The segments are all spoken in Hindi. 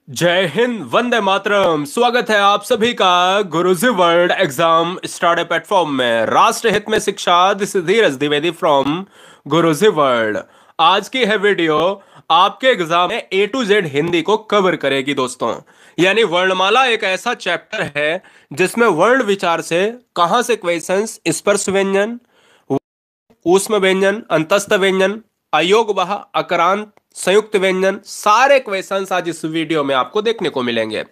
जय हिंद, वंदे मातरम। स्वागत है आप सभी का गुरुजी वर्ल्ड एग्जाम स्टडी प्लेटफॉर्म में। राष्ट्र हित में शिक्षा, this is Dheeraj Dwivedi from Guruji world. आज की है वीडियो आपके एग्जाम में ए टू जेड हिंदी को कवर करेगी दोस्तों। यानी वर्णमाला एक ऐसा चैप्टर है जिसमें वर्ण विचार से कहां से क्वेश्चंस, स्पर्श व्यंजन, ऊष्म व्यंजन, अंतस्थ व्यंजन, अयोगवाह, अकरांत, संयुक्त व्यंजन, सारे क्वेश्चंस आज इस वीडियो में आपको देखने को मिलेंगे।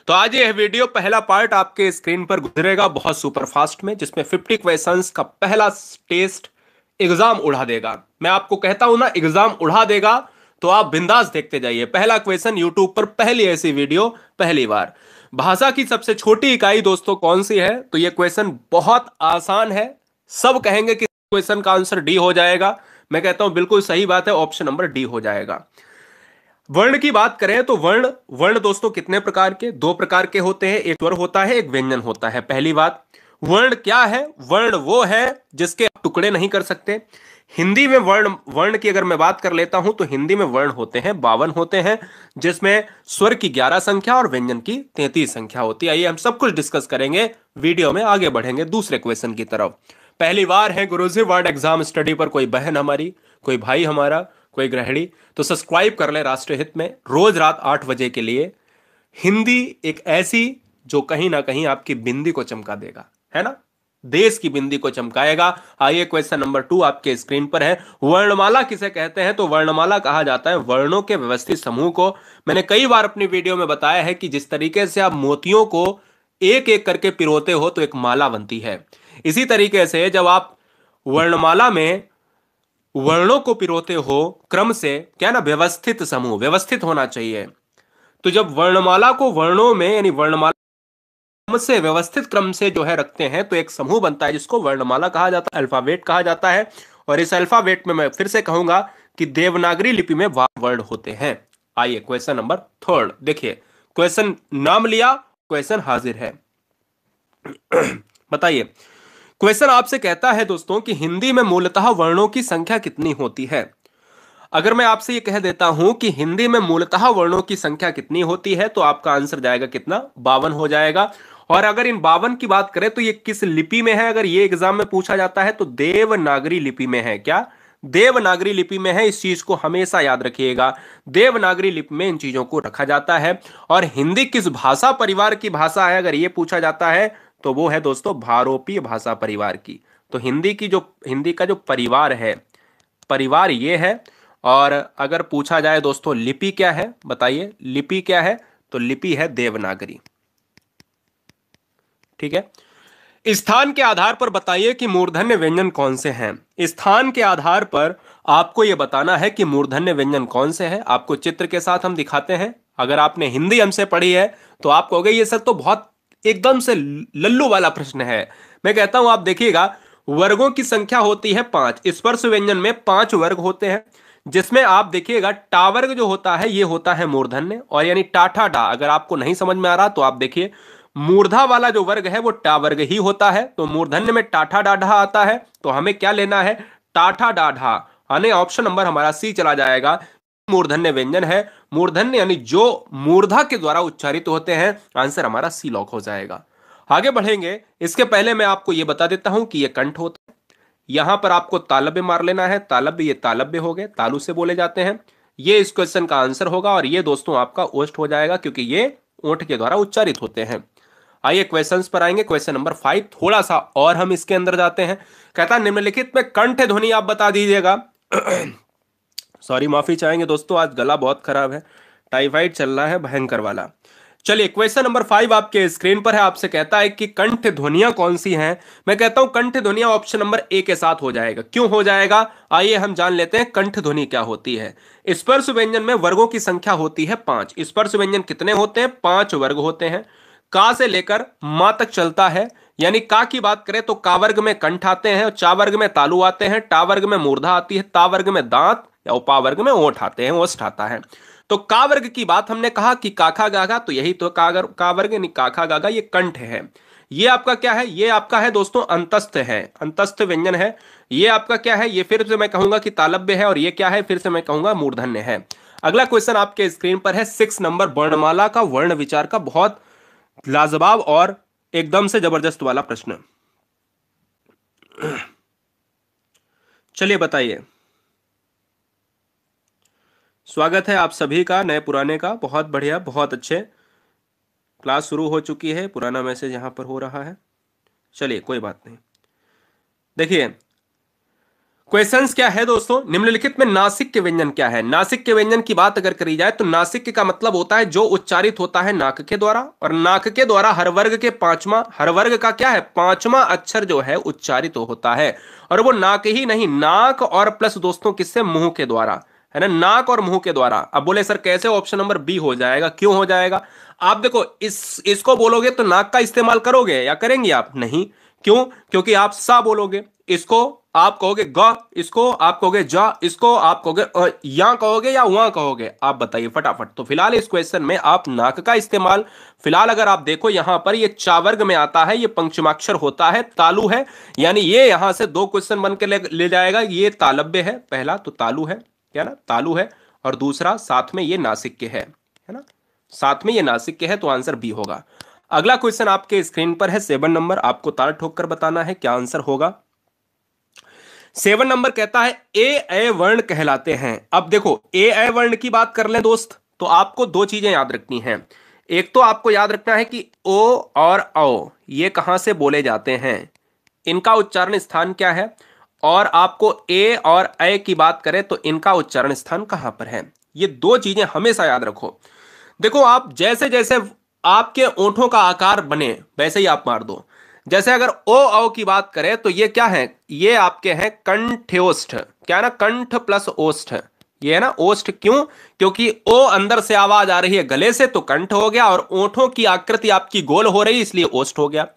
तो आज यह वीडियो पहला पार्ट आपके स्क्रीन पर गुजरेगा बहुत सुपर फास्ट में, जिसमें 50 क्वेश्चंस का पहला टेस्ट एग्जाम उड़ा देगा। मैं आपको कहता हूं ना, एग्जाम उड़ा देगा, तो आप बिंदास देखते जाइए। पहला क्वेश्चन यूट्यूब पर, पहली ऐसी वीडियो, पहली बार। भाषा की सबसे छोटी इकाई दोस्तों कौन सी है? तो यह क्वेश्चन बहुत आसान है। सब कहेंगे कि क्वेश्चन का आंसर डी हो जाएगा। मैं कहता हूं बिल्कुल सही बात है, ऑप्शन नंबर डी हो जाएगा। वर्ण की बात करें तो वर्ण वर्ण दोस्तों कितने प्रकार के? दो प्रकार के होते हैं, एक स्वर होता है, एक व्यंजन होता है। पहली बात, वर्ण क्या है? वर्ण वो है जिसके आप टुकड़े नहीं कर सकते। हिंदी में वर्ण वर्ण की अगर मैं बात कर लेता हूं तो हिंदी में वर्ण होते हैं 52 होते हैं, जिसमें स्वर की 11 संख्या और व्यंजन की 33 संख्या होती है। आइए हम सब कुछ डिस्कस करेंगे, वीडियो में आगे बढ़ेंगे दूसरे क्वेश्चन की तरफ। पहली बार है गुरुजी वर्ल्ड एग्जाम स्टडी पर कोई बहन हमारी, कोई भाई हमारा, कोई गृहिणी, तो सब्सक्राइब कर ले राष्ट्र हित में। रोज रात 8 बजे के लिए हिंदी एक ऐसी जो कहीं ना कहीं आपकी बिंदी को चमका देगा, है ना, देश की बिंदी को चमकाएगा। आइए क्वेश्चन नंबर 2 आपके स्क्रीन पर है। वर्णमाला किसे कहते हैं? तो वर्णमाला कहा जाता है वर्णों के व्यवस्थित समूह को। मैंने कई बार अपनी वीडियो में बताया है कि जिस तरीके से आप मोतियों को एक एक करके पिरोते हो तो एक माला बनती है, इसी तरीके से जब आप वर्णमाला में वर्णों को पिरोते हो क्रम से, क्या ना, व्यवस्थित समूह, व्यवस्थित होना चाहिए। तो जब वर्णमाला को वर्णों में यानी वर्णमाला से व्यवस्थित क्रम से जो है रखते हैं तो एक समूह बनता है जिसको वर्णमाला कहा जाता है, अल्फाबेट कहा जाता है। और इस अल्फाबेट में मैं फिर से कहूंगा कि देवनागरी लिपि में वर्ण होते हैं। आइए क्वेश्चन नंबर 3 देखिए। क्वेश्चन नाम लिया, क्वेश्चन हाजिर है। बताइए, क्वेश्चन आपसे कहता है दोस्तों कि हिंदी में मूलतः वर्णों की संख्या कितनी होती है? अगर मैं आपसे ये कह देता हूं कि हिंदी में मूलतः वर्णों की संख्या कितनी होती है, तो आपका आंसर जाएगा कितना? 52 हो जाएगा। और अगर इन 52 की बात करें तो ये किस लिपि में है? अगर ये एग्जाम में पूछा जाता है तो देवनागरी लिपि में है। क्या? देवनागरी लिपि में है। इस चीज को हमेशा याद रखिएगा, देवनागरी लिपि में इन चीजों को रखा जाता है। और हिंदी किस भाषा परिवार की भाषा है, अगर ये पूछा जाता है तो वो है दोस्तों भारोपीय भाषा परिवार की। तो हिंदी का जो परिवार है, परिवार ये है। और अगर पूछा जाए दोस्तों लिपि क्या है, बताइए लिपि क्या है? तो लिपि है देवनागरी। ठीक है। स्थान के आधार पर बताइए कि मूर्धन्य व्यंजन कौन से हैं। स्थान के आधार पर आपको यह बताना है कि मूर्धन्य व्यंजन कौन से हैं। आपको चित्र के साथ हम दिखाते हैं। अगर आपने हिंदी हमसे पढ़ी है तो आप कहोगे ये सर तो बहुत एकदम से लल्लू वाला प्रश्न है। मैं कहता हूं आप देखिएगा, वर्गों की संख्या होती है 5। स्पर्श व्यंजन में 5 वर्ग होते हैं, जिसमें आप देखिएगा टा वर्ग जो होता है ये होता है मूर्धन्य, और यानी टाठा डा। अगर आपको नहीं समझ में आ रहा तो आप देखिए, मूर्धा वाला जो वर्ग है वो टा वर्ग ही होता है। तो मूर्धन्य में टाठा डाढ़ा आता है, तो हमें क्या लेना है? टाठा डाढ़ा। यानी ऑप्शन नंबर हमारा सी चला जाएगा। मूर्धन्य व्यंजन है। मूर्धन्य यानी जो मूर्धा के द्वारा उच्चारित होते हैं। आंसर हमारा सी लॉक हो जाएगा। आगे बढ़ेंगे, इसके पहले मैं आपको यह बता देता हूं कि यह कंठ होता है। यहां पर आपको तालब्य मार लेना है। तालब्य, ये तालब्य हो गए, तालु से बोले जाते हैं। ये इस क्वेश्चन का आंसर होगा। और ये दोस्तों आपका ओष्ठ हो जाएगा, क्योंकि ये ओंठ के द्वारा उच्चारित होते हैं। आइए क्वेश्चंस पर आएंगे। क्वेश्चन नंबर 5, थोड़ा सा और हम इसके अंदर जाते हैं। कहता है निम्नलिखित में कंठ ध्वनि आप बता दीजिएगा। सॉरी, माफी चाहेंगे दोस्तों, आज गला बहुत खराब है, टाइफाइड चल रहा है भयंकर वाला। चलिए क्वेश्चन नंबर 5 आपके स्क्रीन पर है। आपसे कहता है कि कंठ ध्वनियां कौन सी हैं। मैं कहता हूं कंठ ध्वनियां ऑप्शन नंबर ए के साथ हो जाएगा। क्यों हो जाएगा? आइए हम जान लेते हैं कंठ ध्वनि क्या होती है। स्पर्श व्यंजन में वर्गों की संख्या होती है 5। स्पर्श व्यंजन कितने होते हैं? 5 वर्ग होते हैं। का से लेकर मां तक चलता है। यानी का की बात करें तो का वर्ग में कंठ आते हैं, चा वर्ग में तालु आते हैं, टा वर्ग में मूर्धा आती है, ता वर्ग में दांत या उपा वर्ग में ओंठ आते हैं, ओष्ठ आता है। तो का वर्ग की बात हमने कहा कि काखा गागा, तो यही तो का वर्ग यानी काखा गागा, ये कंठ है। ये आपका क्या है? ये आपका है दोस्तों अंतस्थ है, अंतस्थ व्यंजन है। ये आपका क्या है? ये फिर से मैं कहूंगा कि तालब्य है। और ये क्या है? फिर से मैं कहूंगा मूर्धन्य है। अगला क्वेश्चन आपके स्क्रीन पर है 6 नंबर, वर्णमाला का वर्ण विचार का बहुत लाजवाब और एकदम से जबरदस्त वाला प्रश्न। चलिए बताइए। स्वागत है आप सभी का, नए पुराने का। बहुत बढ़िया, बहुत अच्छे। क्लास शुरू हो चुकी है, पुराना मैसेज यहां पर हो रहा है। चलिए कोई बात नहीं। देखिए क्वेश्चंस क्या है दोस्तों, निम्नलिखित में नासिक के व्यंजन क्या है। नासिक के व्यंजन की बात अगर करी जाए तो नासिक का मतलब होता है जो उच्चारित होता है नाक के द्वारा, और नाक के द्वारा हर वर्ग के पांचवा, हर वर्ग का क्या है, पांचवा अक्षर जो है उच्चारित होता है। और वो नाक ही नहीं, नाक और प्लस दोस्तों किससे, मुंह के द्वारा, है ना, नाक और मुंह के द्वारा। अब बोले सर कैसे, ऑप्शन नंबर बी हो जाएगा। क्यों हो जाएगा, आप देखो, इसको बोलोगे तो नाक का इस्तेमाल करोगे या करेंगे आप, नहीं। क्यों, क्योंकि आप सा बोलोगे, इसको आप कहोगे ग, इसको आप कहोगे जा, इसको आप कहोगे या कहोगे या वहां कहोगे, आप बताइए फटाफट। तो फिलहाल इस क्वेश्चन में आप नाक का इस्तेमाल, फिलहाल अगर आप देखो यहां पर ये चावर्ग में आता है, ये पंचमाक्षर होता है, तालु है, यानी ये यहां से दो क्वेश्चन बन के ले जाएगा। ये तालब्य है पहला, तो तालु है, क्या ना, तालु है, और दूसरा साथ में ये नासिक के है ना, साथ में ये नासिक के है, तो आंसर बी होगा। अगला क्वेश्चन आपके स्क्रीन पर है 7 नंबर, आपको ताल ठोक कर बताना है क्या आंसर होगा। 7 नंबर कहता है ए वर्ण कहलाते हैं। अब देखो ए वर्ण की बात कर लें दोस्त, तो आपको दो चीजें याद रखनी हैं। एक तो आपको याद रखना है कि ओ और औ ये कहां से बोले जाते हैं, इनका उच्चारण स्थान क्या है, और आपको ए और ए की बात करें तो इनका उच्चारण स्थान कहां पर है। ये दो चीजें हमेशा याद रखो। देखो आप जैसे जैसे आपके ओंठों का आकार बने वैसे ही आप मार दो। जैसे अगर ओ औ की बात करें तो ये क्या है, ये आपके हैं कंठ्योष्ठ, क्या ना, कंठ प्लस ओष्ठ, ये है ना ओष्ठ। क्यों, क्योंकि ओ अंदर से आवाज आ रही है गले से तो कंठ हो गया, और ओंठों की आकृति आपकी गोल हो रही है इसलिए ओष्ठ हो गया।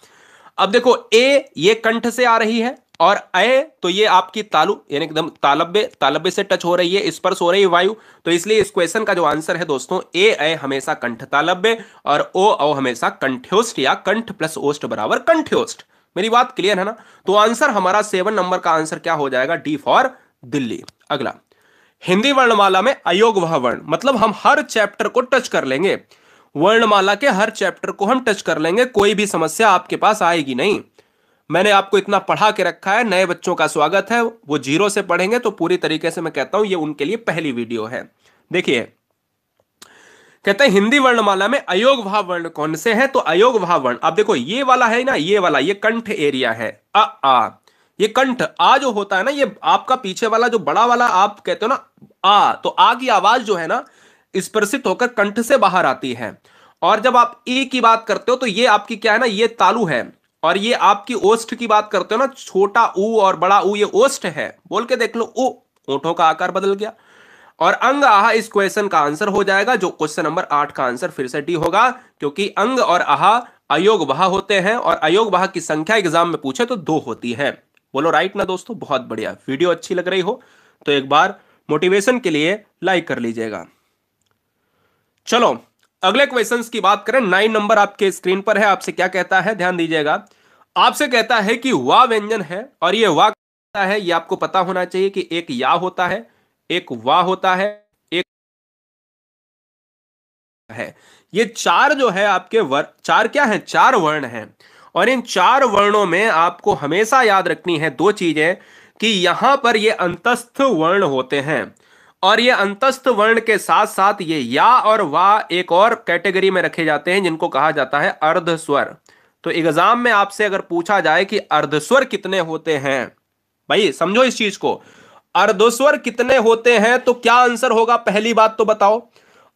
अब देखो ए ये कंठ से आ रही है, और अय तो ये आपकी तालु यानी एकदम तालब्य, तालब्य से टच हो रही है, स्पर्श हो रही है वायु, तो इसलिए इस क्वेश्चन का जो आंसर है दोस्तों ए अय हमेशा कंठ तालब्य, और ओ औ हमेशा कंठ्योष्ठ या कंठ प्लस ओष्ठ बराबर कंठ्योष्ठ। मेरी बात क्लियर है ना। तो आंसर हमारा 7 नंबर का आंसर क्या हो जाएगा, डी फॉर दिल्ली। अगला, हिंदी वर्णमाला में अयोग वह वर्ण, मतलब हम हर चैप्टर को टच कर लेंगे, वर्णमाला के हर चैप्टर को हम टच कर लेंगे, कोई भी समस्या आपके पास आएगी नहीं। मैंने आपको इतना पढ़ा के रखा है, नए बच्चों का स्वागत है, वो जीरो से पढ़ेंगे तो पूरी तरीके से मैं कहता हूं ये उनके लिए पहली वीडियो है। देखिए कहते हैं हिंदी वर्णमाला में अयोग भाव वर्ण कौन से हैं, तो अयोग भाव वर्ण आप देखो ये वाला है ना, ये वाला, ये कंठ एरिया है, आ ये कंठ, आ जो होता है ना, ये आपका पीछे वाला जो बड़ा वाला आप कहते हो ना आ, तो आ की आवाज जो है ना स्पर्शित होकर कंठ से बाहर आती है। और जब आप ई की बात करते हो तो ये आपकी क्या है ना, ये तालु है, और ये आपकी ओष्ठ की बात करते हो ना, छोटा ऊ और बड़ा ऊ, ये ओष्ठ है, बोल के देख लो, ऊ ओंठों का आकार बदल गया। और अंग आहा इस क्वेश्चन का आंसर हो जाएगा, जो क्वेश्चन नंबर 8 का आंसर फिर से डी होगा, क्योंकि अंग और आहा अयोग वहा होते हैं, और अयोग वहा की संख्या एग्जाम में पूछे तो 2 होती है। बोलो राइट ना दोस्तों, बहुत बढ़िया। वीडियो अच्छी लग रही हो तो एक बार मोटिवेशन के लिए लाइक कर लीजिएगा। चलो अगले क्वेश्चंस की बात करें। 9 नंबर आपके स्क्रीन पर है, आपसे क्या कहता है, ध्यान दीजिएगा। आपसे कहता है कि वा व्यंजन है, और ये वा कहता है, ये आपको पता होना चाहिए कि एक या होता है, एक वा होता है, एक है। ये चार जो है आपके चार क्या है, चार वर्ण हैं, और इन चार वर्णों में आपको हमेशा याद रखनी है दो चीजें, कि यहां पर ये अंतस्थ वर्ण होते हैं, और ये अंतस्थ वर्ण के साथ साथ ये या और वा एक और कैटेगरी में रखे जाते हैं जिनको कहा जाता है अर्धस्वर। तो एग्जाम में आपसे अगर पूछा जाए कि अर्धस्वर कितने होते हैं, भाई समझो इस चीज को, अर्धस्वर कितने होते हैं तो क्या आंसर होगा, पहली बात तो बताओ,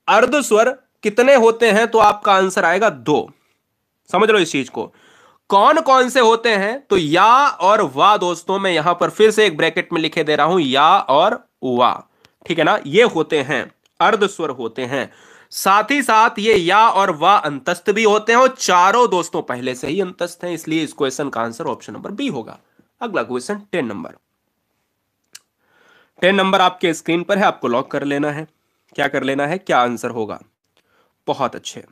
अर्धस्वर कितने होते हैं तो आपका आंसर आएगा 2। समझ लो इस चीज को, कौन कौन से होते हैं, तो या और वा दोस्तों, मैं यहां पर फिर से एक ब्रैकेट में लिखे दे रहा हूं, या और वा, ठीक है ना, ये होते हैं अर्धस्वर होते हैं। साथ ही साथ ये या और वा अंतस्थ भी होते हैं, और चारों दोस्तों पहले से ही अंतस्थ हैं, इसलिए इस क्वेश्चन का आंसर ऑप्शन नंबर बी होगा। अगला क्वेश्चन 10 नंबर, 10 नंबर आपके स्क्रीन पर है, आपको लॉक कर लेना है। क्या कर लेना है, क्या आंसर होगा, बहुत अच्छे।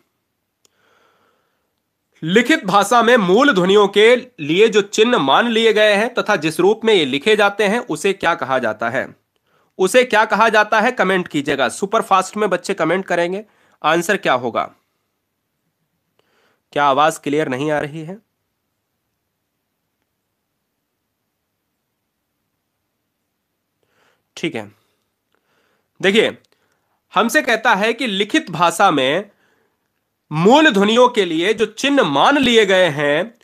लिखित भाषा में मूल ध्वनियों के लिए जो चिन्ह मान लिए गए हैं तथा जिस रूप में ये लिखे जाते हैं उसे क्या कहा जाता है। उसे क्या कहा जाता है? कमेंट कीजिएगा, सुपर फास्ट में बच्चे कमेंट करेंगे। आंसर क्या होगा? क्या आवाज क्लियर नहीं आ रही है? ठीक है, देखिए, हमसे कहता है कि लिखित भाषा में मूल ध्वनियों के लिए जो चिन्ह मान लिए गए हैं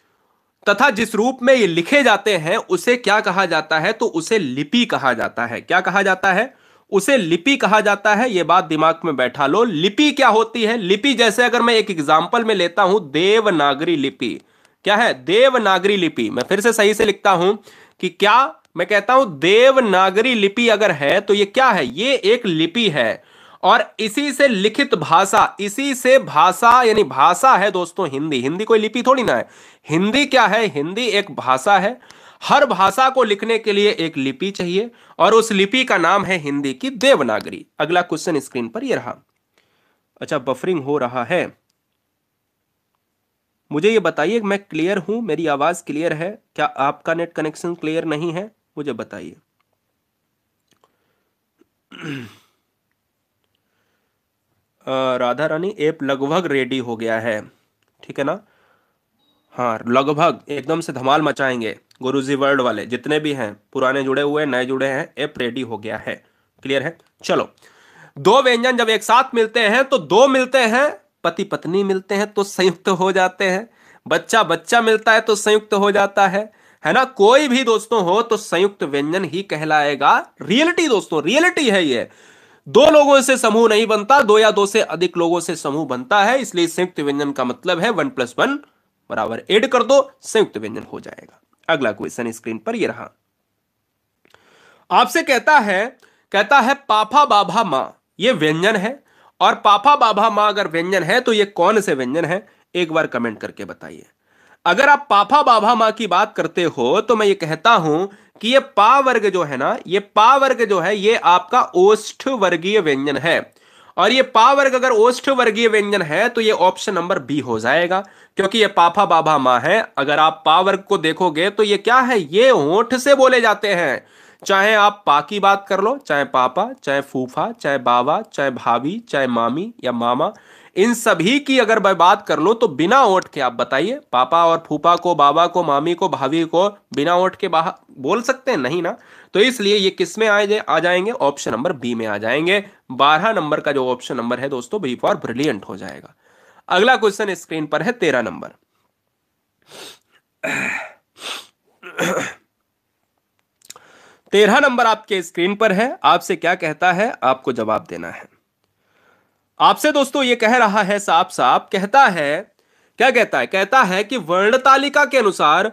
तथा जिस रूप में ये लिखे जाते हैं उसे क्या कहा जाता है? तो उसे लिपि कहा जाता है। क्या कहा जाता है? उसे लिपि कहा जाता है। यह बात दिमाग में बैठा लो। लिपि क्या होती है? लिपि जैसे अगर मैं एक एग्जांपल में लेता हूं, देवनागरी लिपि। क्या है? देवनागरी लिपि। मैं फिर से सही से लिखता हूं कि क्या मैं कहता हूं, देवनागरी लिपि अगर है तो ये क्या है? ये एक लिपि है। और इसी से लिखित भाषा, इसी से भाषा, यानी भाषा है दोस्तों हिंदी। हिंदी कोई लिपि थोड़ी ना है। हिंदी क्या है? हिंदी एक भाषा है। हर भाषा को लिखने के लिए एक लिपि चाहिए और उस लिपि का नाम है हिंदी की देवनागरी। अगला क्वेश्चन स्क्रीन पर ये रहा। अच्छा, बफरिंग हो रहा है। मुझे ये बताइए, मैं क्लियर हूं? मेरी आवाज क्लियर है? क्या आपका नेट कनेक्शन क्लियर नहीं है? मुझे बताइए। राधा रानी, ऐप लगभग रेडी हो गया है, ठीक है ना? हाँ, लगभग एकदम से धमाल मचाएंगे। गुरुजी वर्ल्ड वाले जितने भी हैं, पुराने जुड़े हुए, नए जुड़े हैं, ऐप रेडी हो गया है। क्लियर है? चलो, दो व्यंजन जब एक साथ मिलते हैं तो दो मिलते हैं, पति पत्नी मिलते हैं तो संयुक्त हो जाते हैं, बच्चा बच्चा मिलता है तो संयुक्त हो जाता है ना? कोई भी दोस्तों हो तो संयुक्त व्यंजन ही कहलाएगा। रियलिटी दोस्तों, रियलिटी है ये। दो लोगों से समूह नहीं बनता, दो या दो से अधिक लोगों से समूह बनता है। इसलिए संयुक्त व्यंजन का मतलब है 1+1 बराबर, ऐड कर दो, संयुक्त व्यंजन हो जाएगा। अगला क्वेश्चन स्क्रीन पर यह रहा। आपसे कहता है पाफा बाभा मां ये व्यंजन है, और पाफा बाभा मां अगर व्यंजन है तो ये कौन से व्यंजन है? एक बार कमेंट करके बताइए। अगर आप पाफा बाभा मां की बात करते हो तो मैं ये कहता हूं कि ये पा वर्ग जो है ना, ये पा वर्ग जो है ये आपका ओष्ठ वर्गीय व्यंजन है। और ये पा वर्ग अगर ओष्ठ वर्गीय व्यंजन है तो ये ऑप्शन नंबर बी हो जाएगा, क्योंकि ये पाफा बाभा मां है। अगर आप पा वर्ग को देखोगे तो ये क्या है? ये होंठ से बोले जाते हैं। चाहे आप पा की बात कर लो, चाहे पापा, चाहे फूफा, चाहे बाबा, चाहे भाभी, चाहे मामी या मामा, इन सभी की अगर मैं बात कर लूं तो बिना ओठ के, आप बताइए, पापा और फूफा को, बाबा को, मामी को, भाभी को बिना ओठ के बाहर बोल सकते हैं? नहीं ना। तो इसलिए ये किस में आ जाएंगे? ऑप्शन नंबर बी में आ जाएंगे। 12 नंबर का जो ऑप्शन नंबर है दोस्तों, बी फॉर ब्रिलियंट हो जाएगा। अगला क्वेश्चन स्क्रीन पर है 13 नंबर। 13 नंबर आपके स्क्रीन पर है। आपसे क्या कहता है? आपको जवाब देना है। आपसे दोस्तों ये कह रहा है, साफ साफ कहता है, क्या कहता है? कहता है कि वर्ण तालिका के अनुसार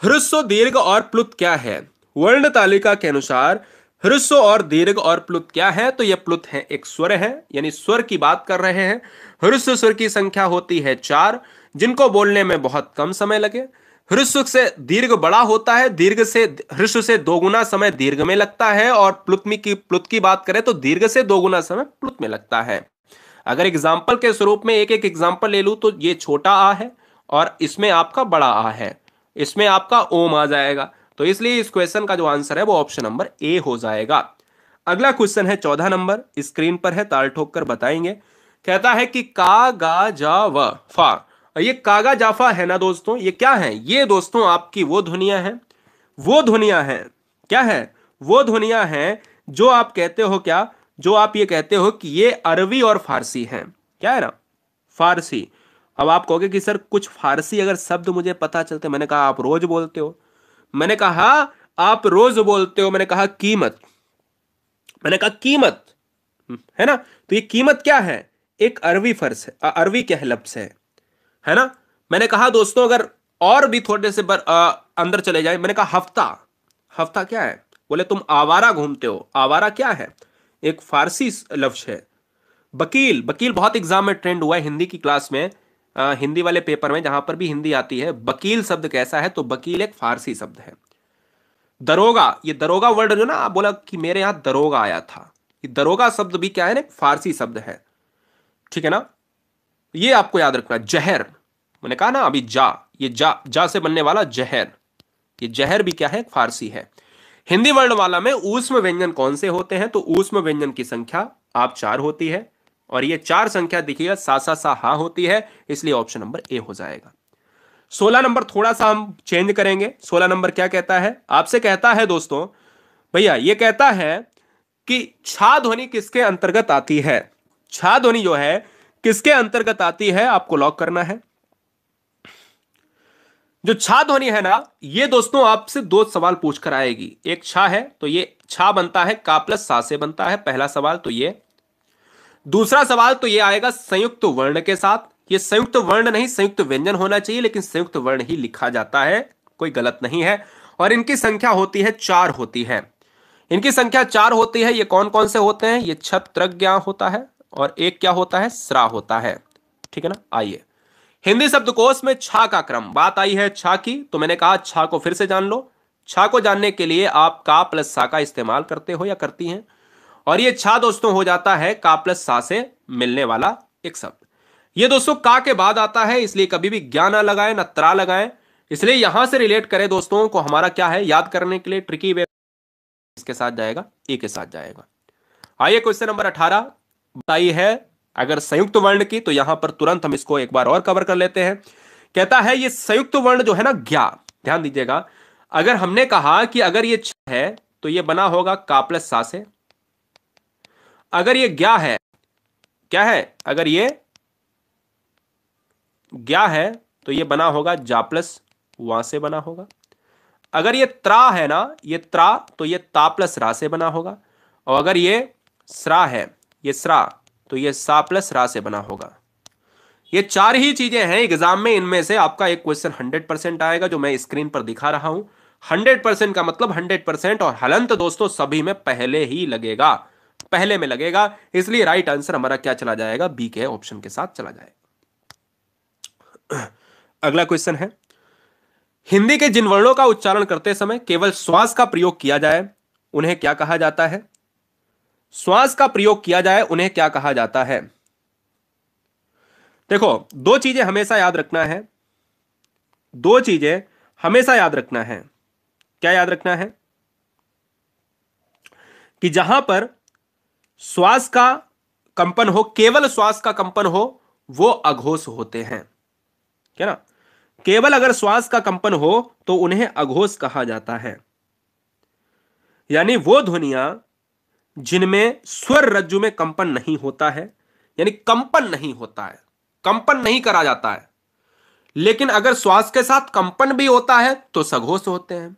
ह्रस्व, दीर्घ और प्लुत क्या है? वर्ण तालिका के अनुसार ह्रस्व और दीर्घ और प्लुत क्या है? तो यह प्लुत है, एक स्वर है, यानी स्वर की बात कर रहे हैं। ह्रस्व स्वर की संख्या होती है 4, जिनको बोलने में बहुत कम समय लगे। ह्रस्व से दीर्घ बड़ा होता है, दीर्घ से ह्रस्व से 2 गुना समय दीर्घ में लगता है, और प्लुत की बात करें तो दीर्घ से 2 गुना समय प्लुत में लगता है। अगर एग्जाम्पल के स्वरूप में एक एक एग्जाम्पल ले लूं तो ये छोटा आ है और इसमें आपका बड़ा आ है, इसमें आपका ओम आ जाएगा। तो इसलिए इस क्वेश्चन का जो आंसर है वो ऑप्शन नंबर ए हो जाएगा। अगला क्वेश्चन है 14 नंबर, स्क्रीन पर है, ताल ठोक कर बताएंगे। कहता है कि का गा जा व फा। ये कागा जाफा है ना दोस्तों, ये क्या है? ये दोस्तों आपकी वो ध्वनियां हैं, वो ध्वनियां हैं, क्या है? वो ध्वनियां हैं जो आप कहते हो, क्या जो आप ये कहते हो कि ये अरबी और फारसी हैं, क्या है ना? फारसी। अब आप कहोगे कि सर कुछ फारसी अगर शब्द मुझे पता चलते। मैंने कहा आप रोज बोलते हो, मैंने कहा आप रोज बोलते हो, मैंने कहा कीमत, मैंने कहा कीमत, है ना? तो ये कीमत क्या है? एक अरबी फर्स है, अरबी के लफ्ज है ना? मैंने कहा दोस्तों अगर और भी थोड़े से अंदर चले जाए, मैंने कहा हफ्ता। हफ्ता क्या है? बोले तुम आवारा घूमते हो। आवारा क्या है? एक फारसी लफ्ज है। वकील, वकील बहुत एग्जाम में ट्रेंड हुआ है हिंदी की क्लास में, हिंदी वाले पेपर में, जहां पर भी हिंदी आती है। वकील शब्द कैसा है? तो वकील एक फारसी शब्द है। दरोगा, ये दरोगा वर्ड जो ना, आप बोला कि मेरे यहां दरोगा आया था, ये दरोगा शब्द भी क्या है ना? फारसी शब्द है, ठीक है ना? ये आपको याद रखना। जहर, मैंने कहा ना अभी, जा, ये जा से बनने वाला जहर, ये जहर भी क्या है? फारसी है। हिंदी वर्णमाला में ऊष्म व्यंजन कौन से होते हैं? तो ऊष्म व्यंजन की संख्या आप 4 होती है, और ये 4 संख्या देखिएगा सा सा सा हा होती है, इसलिए ऑप्शन नंबर ए हो जाएगा। 16 नंबर थोड़ा सा हम चेंज करेंगे। 16 नंबर क्या कहता है? आपसे कहता है दोस्तों, भैया ये कहता है कि छा ध्वनि किसके अंतर्गत आती है? छा ध्वनि जो है किसके अंतर्गत आती है, आपको लॉक करना है। जो छा ध्वनि है ना, ये दोस्तों आपसे 2 सवाल पूछ कर आएगी। एक छा है तो ये छा बनता है का प्लस सा से बनता है, पहला सवाल तो ये। दूसरा सवाल तो ये आएगा संयुक्त वर्ण के साथ। ये संयुक्त वर्ण नहीं, संयुक्त व्यंजन होना चाहिए, लेकिन संयुक्त वर्ण ही लिखा जाता है, कोई गलत नहीं है। और इनकी संख्या होती है 4 होती है। इनकी संख्या 4 होती है। ये कौन कौन से होते हैं? ये छत्रज्ञा होता है, और एक क्या होता है? स्रा होता है। ठीक है ना? आइए हिंदी शब्दकोश में छा का क्रम, बात आई है छा की, तो मैंने कहा छा को फिर से जान लो। छा को जानने के लिए आप का प्लस सा का इस्तेमाल करते हो या करती हैं, और ये छा दोस्तों हो जाता है का प्लस सा से मिलने वाला एक शब्द। ये दोस्तों का के बाद आता है, इसलिए कभी भी ज्ञा ना लगाएं ना त्रा लगाएं, इसलिए यहां से रिलेट करें दोस्तों को। हमारा क्या है याद करने के लिए ट्रिकी वे, इसके साथ जाएगा, ए के साथ जाएगा। आइए क्वेश्चन नंबर 18 बताइए है अगर संयुक्त वर्ण की, तो यहां पर तुरंत हम इसको एक बार और कवर कर लेते हैं। कहता है ये संयुक्त वर्ण जो है ना ज्ञा, ध्यान दीजिएगा, अगर हमने कहा कि अगर ये छ है तो ये बना होगा का प्लस सा से। अगर ये ज्ञा है, क्या है? अगर ये ज्ञा है तो ये बना होगा जा प्लस वहां से बना होगा। अगर ये त्रा है ना, ये त्रा, तो ये ता प्लस रा से बना होगा। और अगर ये स्रा है, ये स्रा, तो ये सा प्लस रा से बना होगा। ये 4 ही चीजें हैं एग्जाम में, इनमें से आपका एक क्वेश्चन 100% आएगा जो मैं स्क्रीन पर दिखा रहा हूं। 100% का मतलब 100%, और हलंत दोस्तों सभी में पहले ही लगेगा, पहले में लगेगा, इसलिए राइट आंसर हमारा क्या चला जाएगा? बी के ऑप्शन के साथ चला जाएगा। अगला क्वेश्चन है, हिंदी के जिन वर्णों का उच्चारण करते समय केवल श्वास का प्रयोग किया जाए उन्हें क्या कहा जाता है? श्वास का प्रयोग किया जाए उन्हें क्या कहा जाता है? देखो 2 चीजें हमेशा याद रखना है, 2 चीजें हमेशा याद रखना है। क्या याद रखना है? कि जहां पर श्वास का कंपन हो, केवल श्वास का कंपन हो, वो अघोष होते हैं। क्या ना? केवल अगर श्वास का कंपन हो तो उन्हें अघोष कहा जाता है। यानी वो ध्वनियां जिनमें स्वर रज्जु में कंपन नहीं होता है, यानी कंपन नहीं होता है, कंपन नहीं करा जाता है, लेकिन अगर श्वास के साथ कंपन भी होता है तो सघोष होते हैं।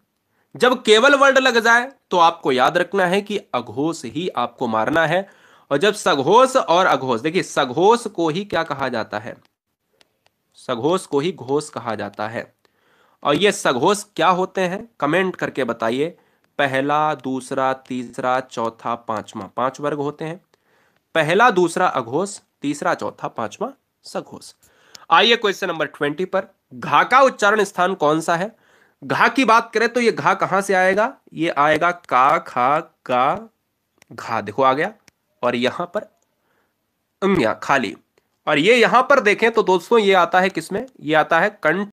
जब केवल वर्ड लग जाए तो आपको याद रखना है कि अघोष ही आपको मारना है। और जब सघोष और अघोष, देखिए सघोष को ही क्या कहा जाता है? सघोष को ही घोष कहा जाता है। और ये सघोष क्या होते हैं? कमेंट करके बताइए। पहला, दूसरा, तीसरा, चौथा, पांचवा, 5 वर्ग होते हैं। पहला, दूसरा अघोष, तीसरा, चौथा, पांचवा सघोष। आइए क्वेश्चन नंबर 20 पर, घा का उच्चारण स्थान कौन सा है? घा की बात करें तो ये घा कहां से आएगा? ये आएगा का, खा, का, घा, देखो आ गया, और यहां पर खाली। और ये यहां पर देखें तो दोस्तों ये आता है किसमें? ये आता है कंठ